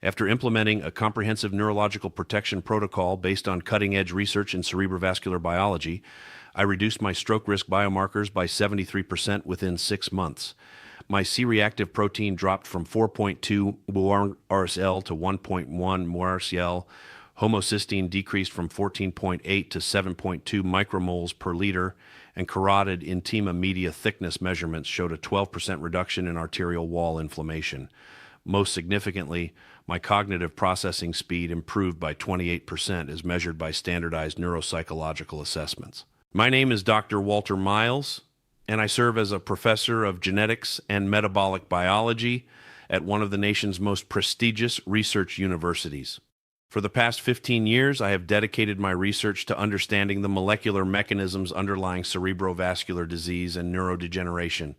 After implementing a comprehensive neurological protection protocol based on cutting-edge research in cerebrovascular biology, I reduced my stroke risk biomarkers by 73% within 6 months. My C-reactive protein dropped from 4.2 μRSL to 1.1 μRSL. Homocysteine decreased from 14.8 to 7.2 micromoles per liter, and carotid intima-media thickness measurements showed a 12% reduction in arterial wall inflammation. Most significantly, my cognitive processing speed improved by 28% as measured by standardized neuropsychological assessments. My name is Dr. Walter Miles, and I serve as a professor of genetics and metabolic biology at one of the nation's most prestigious research universities. For the past 15 years, I have dedicated my research to understanding the molecular mechanisms underlying cerebrovascular disease and neurodegeneration.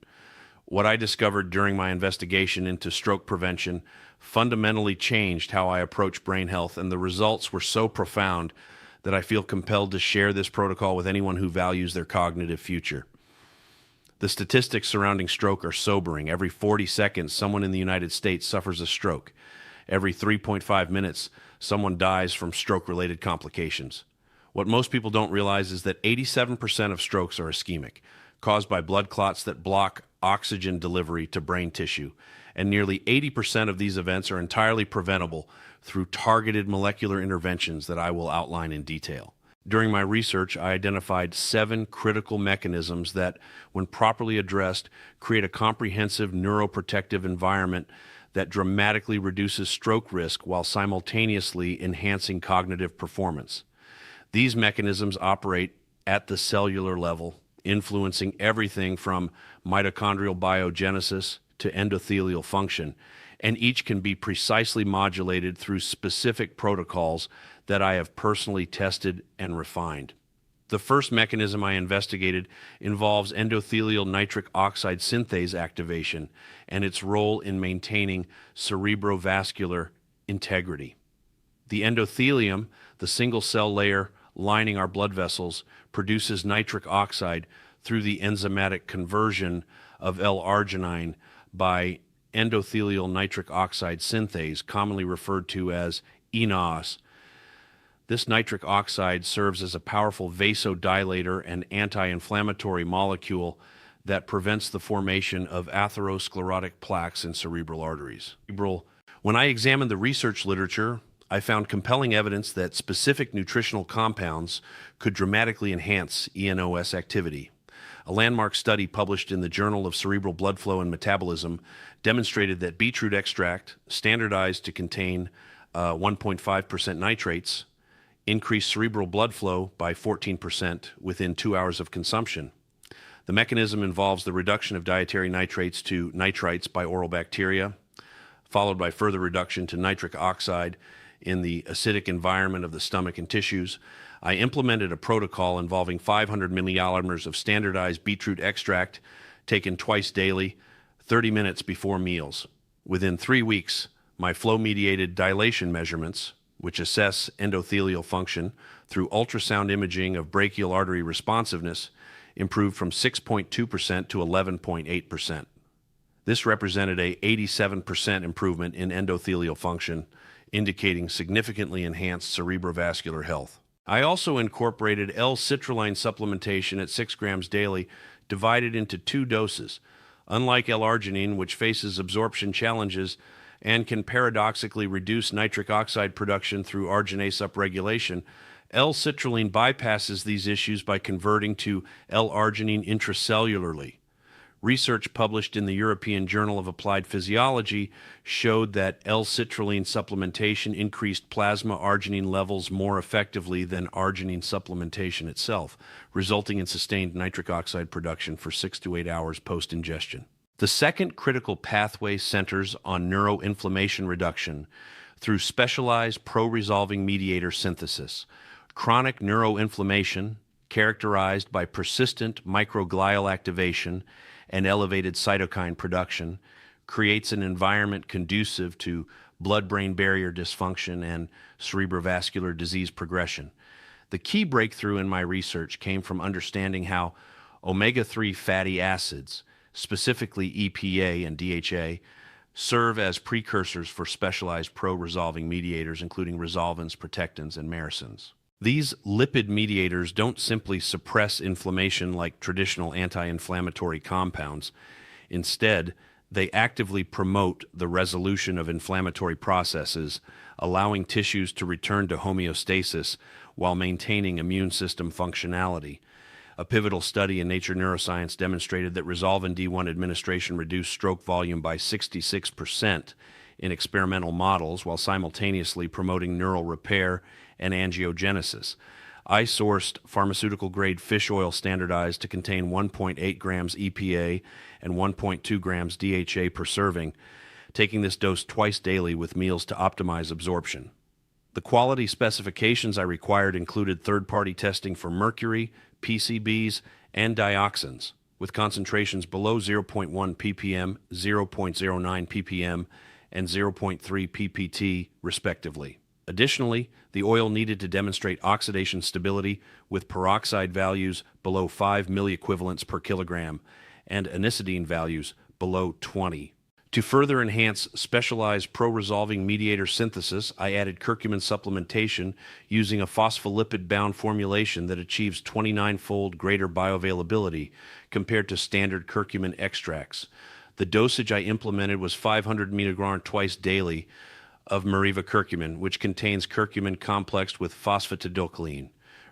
What I discovered during my investigation into stroke prevention fundamentally changed how I approach brain health, and the results were so profound that I feel compelled to share this protocol with anyone who values their cognitive future. The statistics surrounding stroke are sobering. Every 40 seconds, someone in the United States suffers a stroke. Every 3.5 minutes, someone dies from stroke-related complications. What most people don't realize is that 87% of strokes are ischemic, caused by blood clots that block oxygen delivery to brain tissue, and nearly 80% of these events are entirely preventable through targeted molecular interventions that I will outline in detail. During my research, I identified 7 critical mechanisms that, when properly addressed, create a comprehensive neuroprotective environment that dramatically reduces stroke risk while simultaneously enhancing cognitive performance. These mechanisms operate at the cellular level, influencing everything from mitochondrial biogenesis to endothelial function, and each can be precisely modulated through specific protocols that I have personally tested and refined. The first mechanism I investigated involves endothelial nitric oxide synthase activation and its role in maintaining cerebrovascular integrity. The endothelium, the single cell layer lining our blood vessels, produces nitric oxide through the enzymatic conversion of L-arginine by endothelial nitric oxide synthase, commonly referred to as eNOS. This nitric oxide serves as a powerful vasodilator and anti-inflammatory molecule that prevents the formation of atherosclerotic plaques in cerebral arteries. When I examined the research literature, I found compelling evidence that specific nutritional compounds could dramatically enhance eNOS activity. A landmark study published in the Journal of Cerebral Blood Flow and Metabolism demonstrated that beetroot extract, standardized to contain 1.5% nitrates, increased cerebral blood flow by 14% within 2 hours of consumption. The mechanism involves the reduction of dietary nitrates to nitrites by oral bacteria, followed by further reduction to nitric oxide in the acidic environment of the stomach and tissues. I implemented a protocol involving 500 milliliters of standardized beetroot extract taken twice daily, 30 minutes before meals. Within 3 weeks, my flow-mediated dilation measurements, which assess endothelial function through ultrasound imaging of brachial artery responsiveness, improved from 6.2% to 11.8%. This represented an 87% improvement in endothelial function, indicating significantly enhanced cerebrovascular health. I also incorporated L-citrulline supplementation at 6 grams daily, divided into 2 doses. Unlike L-arginine, which faces absorption challenges and can paradoxically reduce nitric oxide production through arginase upregulation, L-citrulline bypasses these issues by converting to L-arginine intracellularly. Research published in the European Journal of Applied Physiology showed that L-citrulline supplementation increased plasma arginine levels more effectively than arginine supplementation itself, resulting in sustained nitric oxide production for 6 to 8 hours post-ingestion. The second critical pathway centers on neuroinflammation reduction through specialized pro-resolving mediator synthesis. Chronic neuroinflammation, characterized by persistent microglial activation and elevated cytokine production, creates an environment conducive to blood-brain barrier dysfunction and cerebrovascular disease progression. The key breakthrough in my research came from understanding how omega-3 fatty acids, specifically EPA and DHA, serve as precursors for specialized pro-resolving mediators, including resolvins, protectins, and myrisins. These lipid mediators don't simply suppress inflammation like traditional anti-inflammatory compounds. Instead, they actively promote the resolution of inflammatory processes, allowing tissues to return to homeostasis while maintaining immune system functionality. A pivotal study in Nature Neuroscience demonstrated that Resolvin D1 administration reduced stroke volume by 66% in experimental models while simultaneously promoting neural repair and angiogenesis. I sourced pharmaceutical-grade fish oil standardized to contain 1.8 grams EPA and 1.2 grams DHA per serving, taking this dose twice daily with meals to optimize absorption. The quality specifications I required included third-party testing for mercury, PCBs, and dioxins, with concentrations below 0.1 ppm, 0.09 ppm, and 0.3 ppt, respectively. Additionally, the oil needed to demonstrate oxidation stability with peroxide values below 5 milliequivalents per kilogram and anisidine values below 20. To further enhance specialized pro-resolving mediator synthesis, I added curcumin supplementation using a phospholipid-bound formulation that achieves 29-fold greater bioavailability compared to standard curcumin extracts. The dosage I implemented was 500 mg twice daily of Meriva curcumin, which contains curcumin complexed with phosphatidylcholine.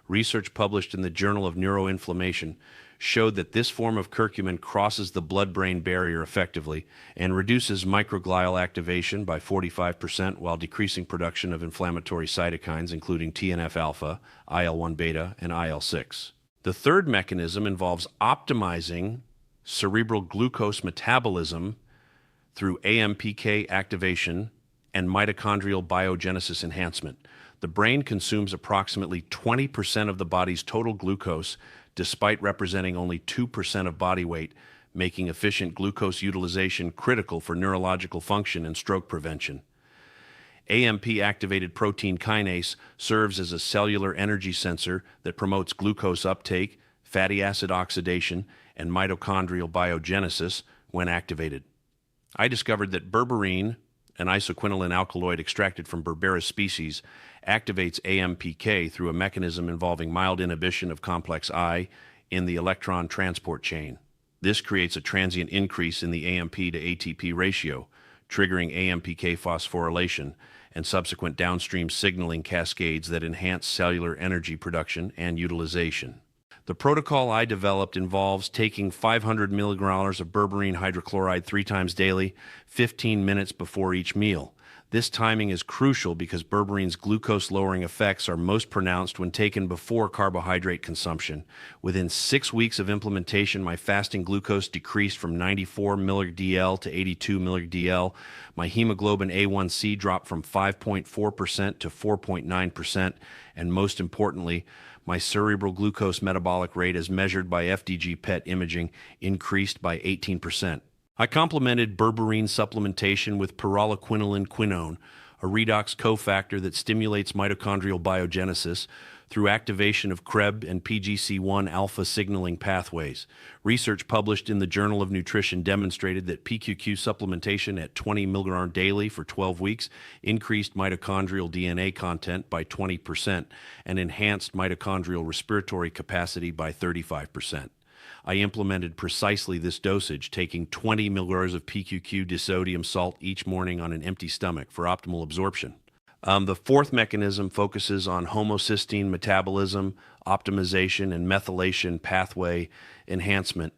Research published in the Journal of Neuroinflammation showed that this form of curcumin crosses the blood-brain barrier effectively and reduces microglial activation by 45% while decreasing production of inflammatory cytokines, including TNF-alpha, IL-1 beta, and IL-6. The third mechanism involves optimizing cerebral glucose metabolism through AMPK activation and mitochondrial biogenesis enhancement. The brain consumes approximately 20% of the body's total glucose, despite representing only 2% of body weight, making efficient glucose utilization critical for neurological function and stroke prevention. AMP-activated protein kinase serves as a cellular energy sensor that promotes glucose uptake, fatty acid oxidation, and mitochondrial biogenesis when activated. I discovered that berberine, an isoquinoline alkaloid extracted from Berberis species, activates AMPK through a mechanism involving mild inhibition of complex I in the electron transport chain. This creates a transient increase in the AMP to ATP ratio, triggering AMPK phosphorylation and subsequent downstream signaling cascades that enhance cellular energy production and utilization. The protocol I developed involves taking 500 milligrams of berberine hydrochloride 3 times daily, 15 minutes before each meal. This timing is crucial because berberine's glucose-lowering effects are most pronounced when taken before carbohydrate consumption. Within 6 weeks of implementation, my fasting glucose decreased from 94 mg/dl to 82 mg/dl. My hemoglobin A1C dropped from 5.4% to 4.9%, and most importantly, my cerebral glucose metabolic rate as measured by FDG PET imaging increased by 18%. I complemented berberine supplementation with pyrroloquinoline quinone, a redox cofactor that stimulates mitochondrial biogenesis through activation of Krebs and PGC1 alpha signaling pathways. Research published in the Journal of Nutrition demonstrated that PQQ supplementation at 20 mg daily for 12 weeks increased mitochondrial DNA content by 20% and enhanced mitochondrial respiratory capacity by 35%. I implemented precisely this dosage, taking 20 milligrams of PQQ disodium salt each morning on an empty stomach for optimal absorption. The fourth mechanism focuses on homocysteine metabolism, optimization, and methylation pathway enhancement.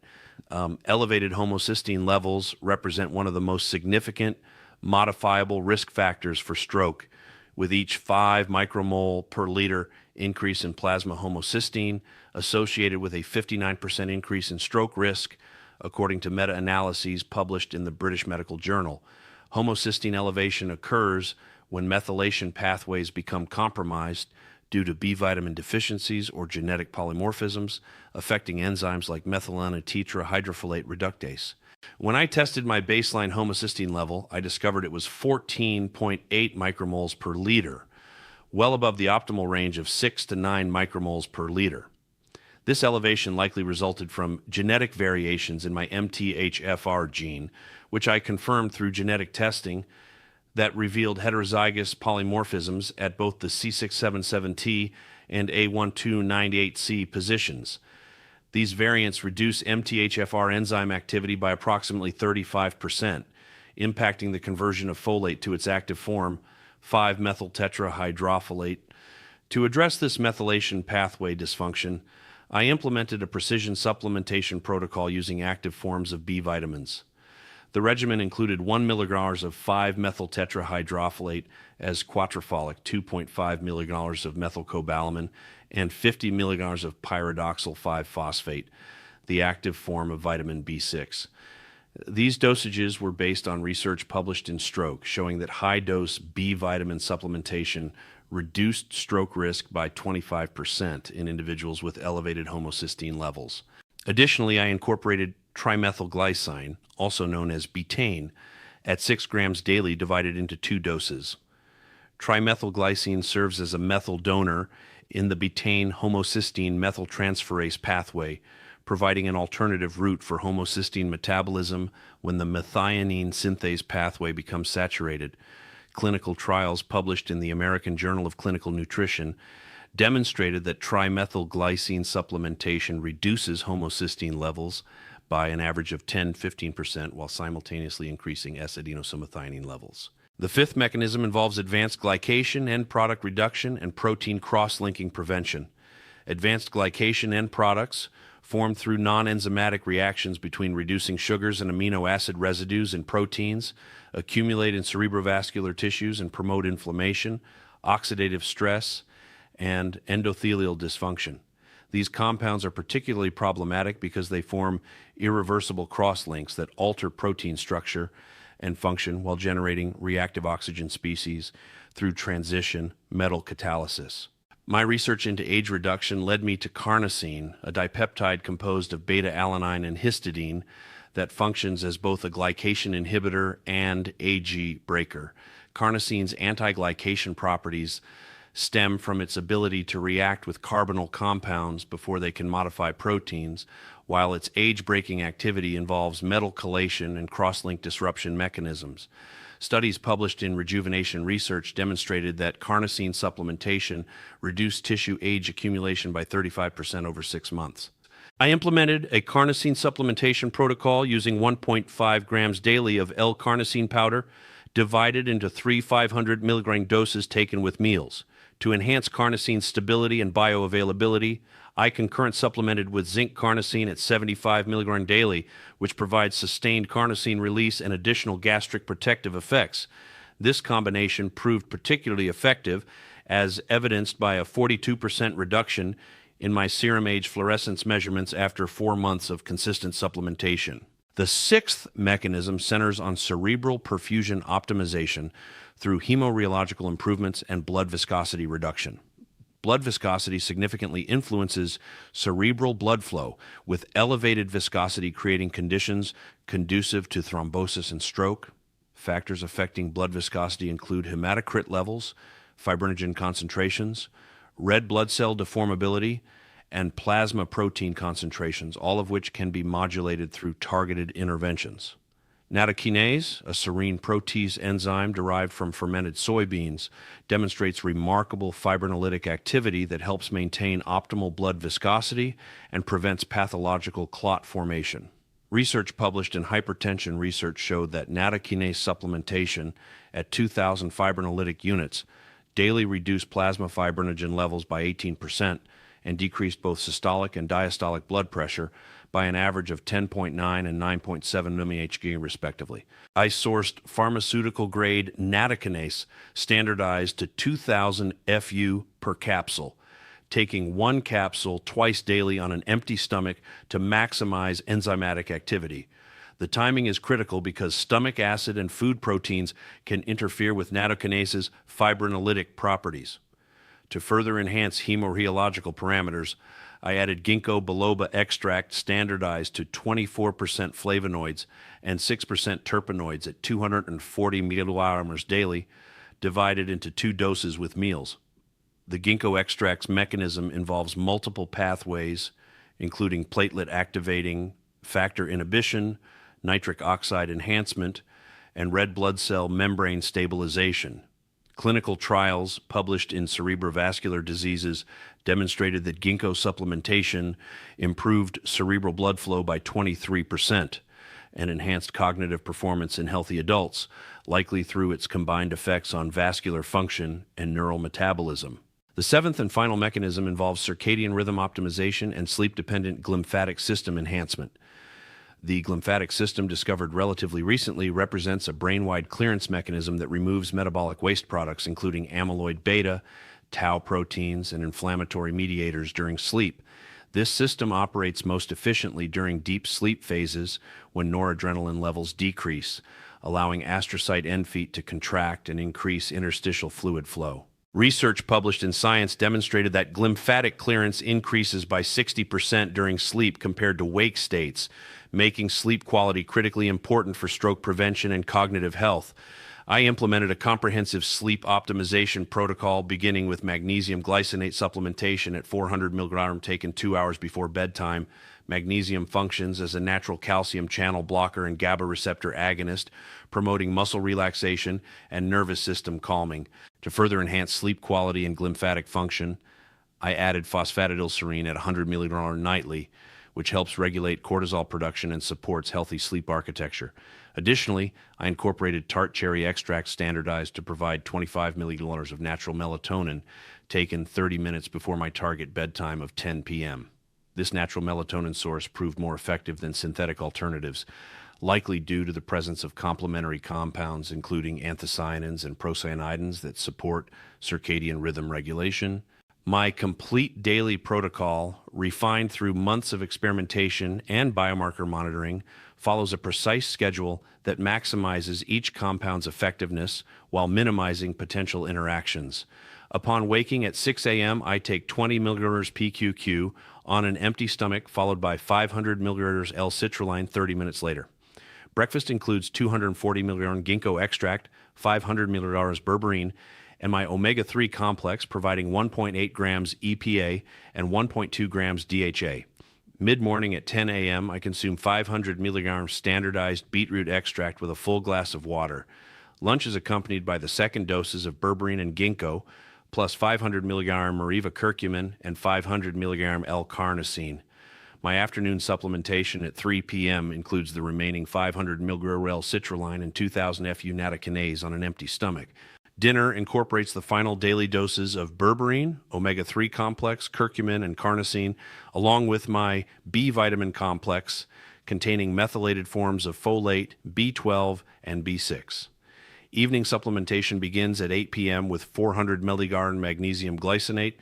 Elevated homocysteine levels represent one of the most significant modifiable risk factors for stroke, with each 5 micromole per liter increase in plasma homocysteine associated with a 59% increase in stroke risk, according to meta-analyses published in the British Medical Journal. Homocysteine elevation occurs when methylation pathways become compromised due to B vitamin deficiencies or genetic polymorphisms, affecting enzymes like methylene-tetrahydrofolate reductase. When I tested my baseline homocysteine level, I discovered it was 14.8 micromoles per liter, well above the optimal range of 6 to 9 micromoles per liter. This elevation likely resulted from genetic variations in my MTHFR gene, which I confirmed through genetic testing that revealed heterozygous polymorphisms at both the C677T and A1298C positions. These variants reduce MTHFR enzyme activity by approximately 35%, impacting the conversion of folate to its active form, 5-methyltetrahydrofolate. To address this methylation pathway dysfunction, I implemented a precision supplementation protocol using active forms of B vitamins. The regimen included 1 mg of 5-methyltetrahydrofolate as quadrafolic, 2.5 mg of methylcobalamin, and 50 mg of pyridoxal 5-phosphate, the active form of vitamin B6. These dosages were based on research published in Stroke, showing that high-dose B vitamin supplementation reduced stroke risk by 25% in individuals with elevated homocysteine levels. Additionally, I incorporated trimethylglycine, also known as betaine, at 6 grams daily divided into 2 doses. Trimethylglycine serves as a methyl donor in the betaine homocysteine methyltransferase pathway, providing an alternative route for homocysteine metabolism when the methionine synthase pathway becomes saturated. Clinical trials published in the American Journal of Clinical Nutrition demonstrated that trimethylglycine supplementation reduces homocysteine levels by an average of 10-15% while simultaneously increasing S-adenosine levels. The fifth mechanism involves advanced glycation, end product reduction, and protein cross-linking prevention. Advanced glycation end products, formed through non-enzymatic reactions between reducing sugars and amino acid residues in proteins, accumulate in cerebrovascular tissues and promote inflammation, oxidative stress, and endothelial dysfunction. These compounds are particularly problematic because they form irreversible cross-links that alter protein structure and function while generating reactive oxygen species through transition metal catalysis. My research into age reduction led me to carnosine, a dipeptide composed of beta-alanine and histidine that functions as both a glycation inhibitor and AG breaker. Carnosine's anti-glycation properties stem from its ability to react with carbonyl compounds before they can modify proteins, while its age-breaking activity involves metal chelation and cross-link disruption mechanisms. Studies published in Rejuvenation Research demonstrated that carnosine supplementation reduced tissue age accumulation by 35% over 6 months. I implemented a carnosine supplementation protocol using 1.5 grams daily of L-carnosine powder, divided into 3 500 milligram doses taken with meals. To enhance carnosine stability and bioavailability, I concurrent supplemented with zinc carnosine at 75 milligram daily, which provides sustained carnosine release and additional gastric protective effects. This combination proved particularly effective, as evidenced by a 42% reduction in my serum age fluorescence measurements after 4 months of consistent supplementation. The sixth mechanism centers on cerebral perfusion optimization through hemorheological improvements and blood viscosity reduction. Blood viscosity significantly influences cerebral blood flow, with elevated viscosity creating conditions conducive to thrombosis and stroke. Factors affecting blood viscosity include hematocrit levels, fibrinogen concentrations, red blood cell deformability, and plasma protein concentrations, all of which can be modulated through targeted interventions. Natokinase, a serine protease enzyme derived from fermented soybeans, demonstrates remarkable fibrinolytic activity that helps maintain optimal blood viscosity and prevents pathological clot formation. Research published in Hypertension Research showed that natokinase supplementation at 2,000 fibrinolytic units daily reduced plasma fibrinogen levels by 18% and decreased both systolic and diastolic blood pressure by an average of 10.9 and 9.7 mmHg respectively. I sourced pharmaceutical-grade natokinase standardized to 2,000 FU per capsule, taking 1 capsule twice daily on an empty stomach to maximize enzymatic activity. The timing is critical because stomach acid and food proteins can interfere with natokinase's fibrinolytic properties. To further enhance hemorheological parameters, I added ginkgo biloba extract standardized to 24% flavonoids and 6% terpenoids at 240 milliliters daily, divided into 2 doses with meals. The ginkgo extract's mechanism involves multiple pathways, including platelet activating factor inhibition, nitric oxide enhancement, and red blood cell membrane stabilization. Clinical trials published in cerebrovascular diseases demonstrated that ginkgo supplementation improved cerebral blood flow by 23% and enhanced cognitive performance in healthy adults, likely through its combined effects on vascular function and neural metabolism. The seventh and final mechanism involves circadian rhythm optimization and sleep-dependent glymphatic system enhancement. The glymphatic system, discovered relatively recently, represents a brain-wide clearance mechanism that removes metabolic waste products, including amyloid beta, tau proteins, and inflammatory mediators during sleep. This system operates most efficiently during deep sleep phases when noradrenaline levels decrease, allowing astrocyte end feet to contract and increase interstitial fluid flow. Research published in Science demonstrated that glymphatic clearance increases by 60% during sleep compared to wake states, making sleep quality critically important for stroke prevention and cognitive health. I implemented a comprehensive sleep optimization protocol beginning with magnesium glycinate supplementation at 400 mg taken 2 hours before bedtime. Magnesium functions as a natural calcium channel blocker and GABA receptor agonist, promoting muscle relaxation and nervous system calming. To further enhance sleep quality and glymphatic function, I added phosphatidylserine at 100 mg nightly, which helps regulate cortisol production and supports healthy sleep architecture. Additionally, I incorporated Tart cherry extract standardized to provide 25 milliliters of natural melatonin taken 30 minutes before my target bedtime of 10 p.m. This natural melatonin source proved more effective than synthetic alternatives, likely due to the presence of complementary compounds including anthocyanins and procyanidins that support circadian rhythm regulation. My complete daily protocol, refined through months of experimentation and biomarker monitoring, follows a precise schedule that maximizes each compound's effectiveness while minimizing potential interactions. Upon waking at 6 a.m., I take 20 milliliters PQQ on an empty stomach, followed by 500 milliliters L-citrulline 30 minutes later. Breakfast includes 240 milliliters ginkgo extract, 500 milliliters berberine, and my omega-3 complex, providing 1.8 grams EPA and 1.2 grams DHA. Mid-morning at 10 a.m., I consume 500 milligrams standardized beetroot extract with a full glass of water. Lunch is accompanied by the second doses of berberine and ginkgo, plus 500 milligram Mariva curcumin and 500 milligram L-carnosine. My afternoon supplementation at 3 p.m. includes the remaining 500 milligram L-citrulline and 2000 FU nattokinase on an empty stomach. Dinner incorporates the final daily doses of berberine, omega-3 complex, curcumin, and carnosine, along with my B vitamin complex containing methylated forms of folate, B12, and B6. Evening supplementation begins at 8 p.m. with 400 milligram magnesium glycinate,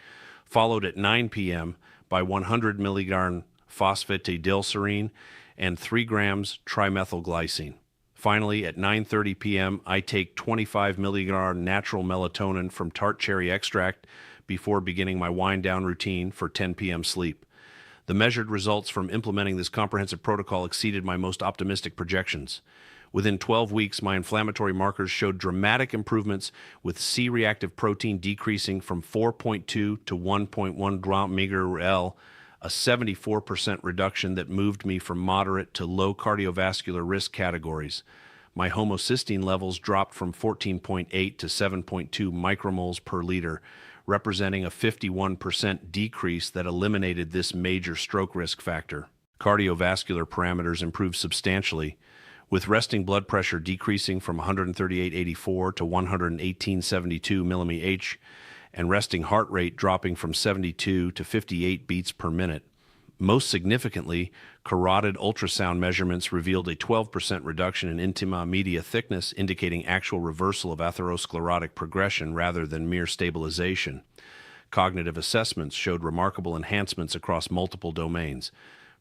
followed at 9 p.m. by 100 milligram phosphatidylserine and 3 grams trimethylglycine. Finally, at 9:30 p.m., I take 25 milligram natural melatonin from Tart cherry extract before beginning my wind-down routine for 10 p.m. sleep. The measured results from implementing this comprehensive protocol exceeded my most optimistic projections. Within 12 weeks, my inflammatory markers showed dramatic improvements, with C-reactive protein decreasing from 4.2 to 1.1 gram-meter-L, a 74% reduction that moved me from moderate to low cardiovascular risk categories. My homocysteine levels dropped from 14.8 to 7.2 micromoles per liter, representing a 51% decrease that eliminated this major stroke risk factor. Cardiovascular parameters improved substantially, with resting blood pressure decreasing from 138/84 to 118/72 mmHg, and resting heart rate dropping from 72 to 58 beats per minute. Most significantly, carotid ultrasound measurements revealed a 12% reduction in intima-media thickness, indicating actual reversal of atherosclerotic progression rather than mere stabilization. Cognitive assessments showed remarkable enhancements across multiple domains.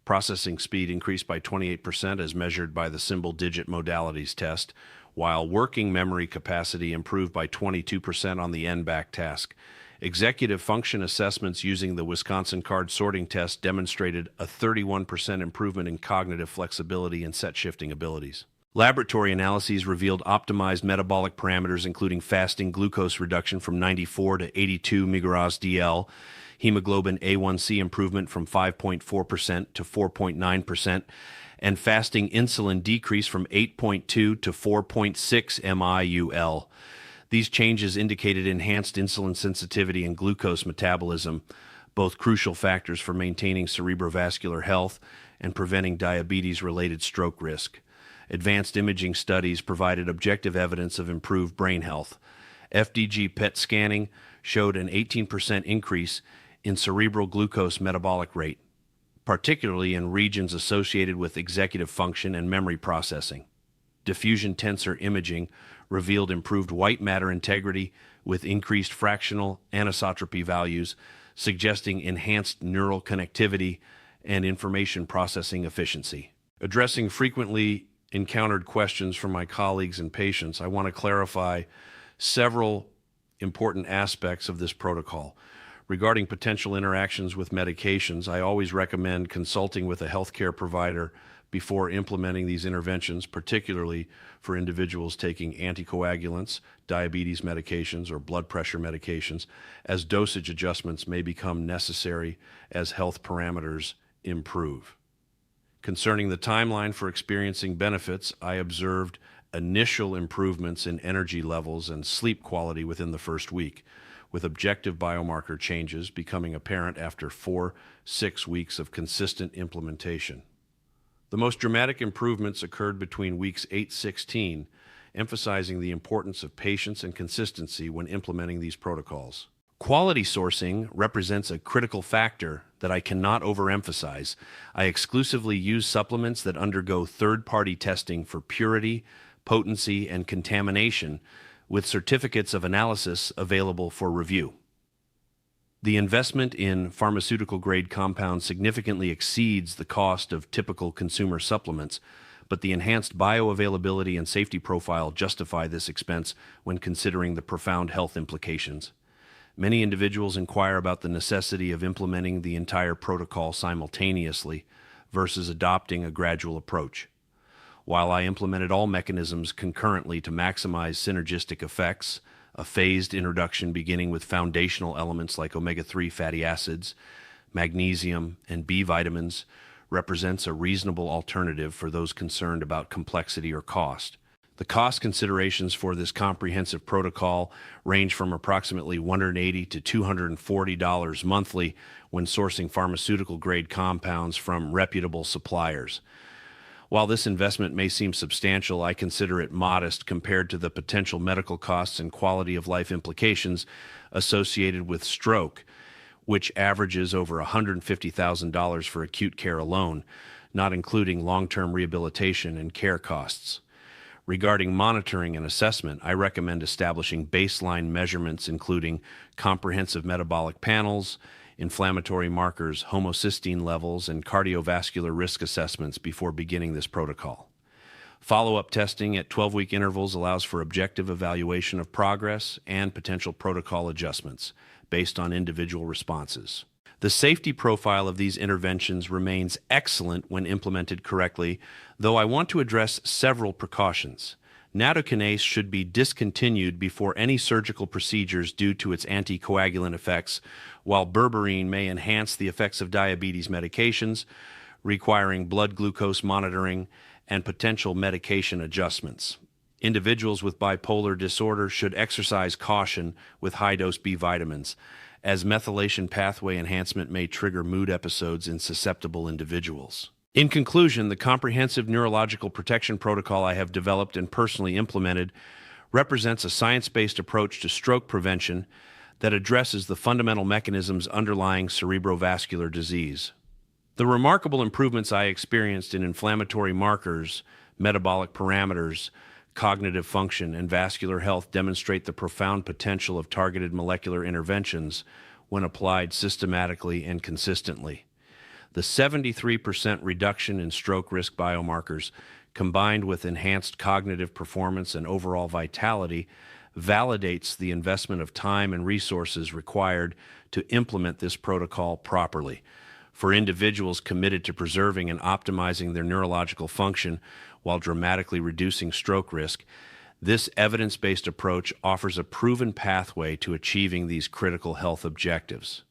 Processing speed increased by 28% as measured by the symbol digit modalities test, while working memory capacity improved by 22% on the NBAC task. Executive function assessments using the Wisconsin card sorting test demonstrated a 31% improvement in cognitive flexibility and set shifting abilities. Laboratory analyses revealed optimized metabolic parameters, including fasting glucose reduction from 94 to 82 mg/dl, hemoglobin A1C improvement from 5.4% to 4.9%, and fasting insulin decrease from 8.2 to 4.6 MIUL. These changes indicated enhanced insulin sensitivity and glucose metabolism, both crucial factors for maintaining cerebrovascular health and preventing diabetes-related stroke risk. Advanced imaging studies provided objective evidence of improved brain health. FDG PET scanning showed an 18% increase in cerebral glucose metabolic rate, particularly in regions associated with executive function and memory processing. Diffusion tensor imaging revealed improved white matter integrity with increased fractional anisotropy values, suggesting enhanced neural connectivity and information processing efficiency. Addressing frequently encountered questions from my colleagues and patients, I want to clarify several important aspects of this protocol. Regarding potential interactions with medications, I always recommend consulting with a healthcare provider before implementing these interventions, particularly for individuals taking anticoagulants, diabetes medications, or blood pressure medications, as dosage adjustments may become necessary as health parameters improve. Concerning the timeline for experiencing benefits, I observed initial improvements in energy levels and sleep quality within the first week, with objective biomarker changes becoming apparent after 4-6 weeks of consistent implementation. The most dramatic improvements occurred between weeks 8-16, emphasizing the importance of patience and consistency when implementing these protocols. Quality sourcing represents a critical factor that I cannot overemphasize. I exclusively use supplements that undergo third-party testing for purity, potency, and contamination, with certificates of analysis available for review. The investment in pharmaceutical-grade compounds significantly exceeds the cost of typical consumer supplements, but the enhanced bioavailability and safety profile justify this expense when considering the profound health implications. Many individuals inquire about the necessity of implementing the entire protocol simultaneously versus adopting a gradual approach. While I implemented all mechanisms concurrently to maximize synergistic effects, a phased introduction beginning with foundational elements like omega-3 fatty acids, magnesium, and B vitamins represents a reasonable alternative for those concerned about complexity or cost. The cost considerations for this comprehensive protocol range from approximately $180 to $240 monthly when sourcing pharmaceutical-grade compounds from reputable suppliers. While this investment may seem substantial, I consider it modest compared to the potential medical costs and quality of life implications associated with stroke, which averages over $150,000 for acute care alone, not including long-term rehabilitation and care costs. Regarding monitoring and assessment, I recommend establishing baseline measurements including comprehensive metabolic panels, inflammatory markers, homocysteine levels, and cardiovascular risk assessments before beginning this protocol. Follow-up testing at 12-week intervals allows for objective evaluation of progress and potential protocol adjustments based on individual responses. The safety profile of these interventions remains excellent when implemented correctly, though I want to address several precautions. Nattokinase should be discontinued before any surgical procedures due to its anticoagulant effects, while berberine may enhance the effects of diabetes medications, requiring blood glucose monitoring and potential medication adjustments. Individuals with bipolar disorder should exercise caution with high-dose B vitamins, as methylation pathway enhancement may trigger mood episodes in susceptible individuals. In conclusion, the comprehensive neurological protection protocol I have developed and personally implemented represents a science-based approach to stroke prevention that addresses the fundamental mechanisms underlying cerebrovascular disease. The remarkable improvements I experienced in inflammatory markers, metabolic parameters, cognitive function, and vascular health demonstrate the profound potential of targeted molecular interventions when applied systematically and consistently. The 73% reduction in stroke risk biomarkers, combined with enhanced cognitive performance and overall vitality, validates the investment of time and resources required to implement this protocol properly. For individuals committed to preserving and optimizing their neurological function while dramatically reducing stroke risk, this evidence-based approach offers a proven pathway to achieving these critical health objectives.